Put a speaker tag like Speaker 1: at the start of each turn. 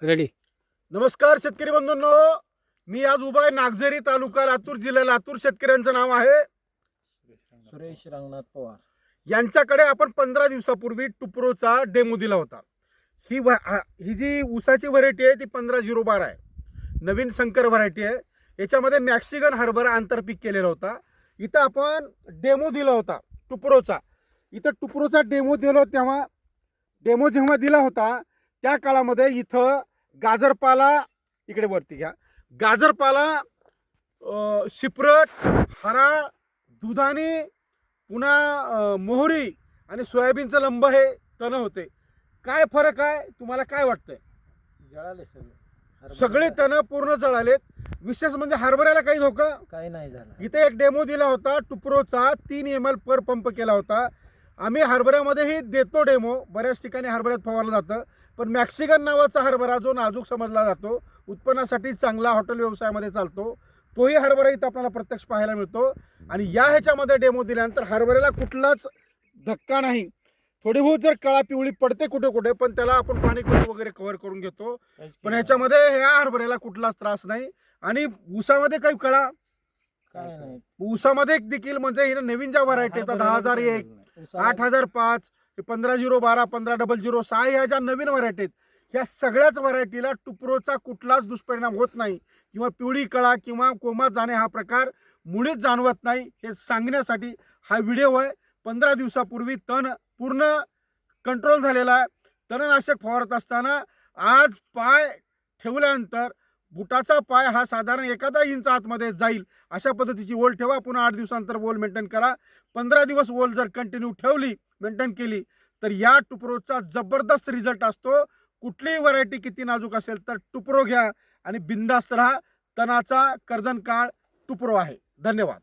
Speaker 1: Ready.
Speaker 2: नमस्कार शेतकरी बंधूंनो, मी आज उभा आहे नागझरी तालुका लातूर जिल्हा लातूर. शेतकऱ्यांचं नाव आहे
Speaker 3: सुरेश रंगनाथ पवार.
Speaker 2: यांच्याकडे आपण 15 दिवसापूर्वी टुप्रोचा डेमो दिला होता. ही जी ऊसाची व्हरायटी आहे ती 15-012 आहे. नवीन संकर व्हरायटी आहे. याच्यामध्ये मॅक्सिगन हरभरा आंतरपीक केलेला होता. इथं आपण डेमो दिला होता टुप्रोचा. इथं टुप्रोचा डेमो दिला तेव्हा जेव्हा दिला होता त्या काळामध्ये इथं गाजरपाला, इकडे वरती घ्या, गाजरपाला, शिप्रट, हरा, दुधानी, पुन्हा मोहरी आणि सोयाबीनचं लंब हे तण होते. काय फरक आहे तुम्हाला काय वाटतंय?
Speaker 3: जळाले
Speaker 2: सगळे तण पूर्ण जळालेत. विशेष म्हणजे हरभऱ्याला काही धोका
Speaker 3: काही नाही झालं.
Speaker 2: इथे एक डेमो दिला होता टुप्रोचा, 3 ml पर पंप केला होता. आम्ही हरभऱ्यामध्येही देतो डेमो, बऱ्याच ठिकाणी हरभऱ्यात फवारलं जातं. पण मॅक्सिगन नावाचा हरभरा जो नाजूक समजला जातो, उत्पन्नासाठी चांगला, हॉटेल व्यवसायामध्ये चालतो, तोही हरभरा इथं आपल्याला प्रत्यक्ष पाहायला मिळतो. आणि या ह्याच्यामध्ये डेमो दिल्यानंतर हरभऱ्याला कुठलाच धक्का नाही. थोडी बहुत जर कळा पिवळी पडते कुठे कुठे, पण त्याला आपण पाणी वगैरे कव्हर करून घेतो. पण ह्याच्यामध्ये ह्या हरभऱ्याला कुठलाच त्रास नाही. आणि ऊसामध्ये काही कळा
Speaker 3: काय नाही.
Speaker 2: ऊसामध्ये देखील म्हणजे ही नवीन ज्या व्हरायटी येतात 10,001, 8,005, 15-012, 15-006 ह्या ज्या नवीन व्हरायटी आहेत, ह्या सगळ्याच व्हरायटीला टुप्रोचा कुठलाच दुष्परिणाम होत नाही किंवा पिवळी कळा किंवा कोमात जाणे हा प्रकार मुळीच जाणवत नाही. हे सांगण्यासाठी हा व्हिडिओ आहे. 15 दिवसापूर्वी तण पूर्ण कंट्रोल झालेला आहे. तणनाशक फवारत असताना आज पाय ठेवल्यानंतर बुटाचा पाय हा साधारण 1 इंच आतमध्ये जाईल अशा पद्धतीची ओल ठेवा. पुन्हा 8 दिवसानंतर ओल मेंटेन करा. 15 दिवस ओल जर कंटिन्यू ठेवली, मेंटेन केली, तर या टुप्रोचा जबरदस्त रिझल्ट असतो. कुठलीही व्हरायटी किती नाजूक असेल तर टुप्रो घ्या आणि बिंदास्त राहा. तणाचा कर्दन काळ टुप्रो आहे. धन्यवाद.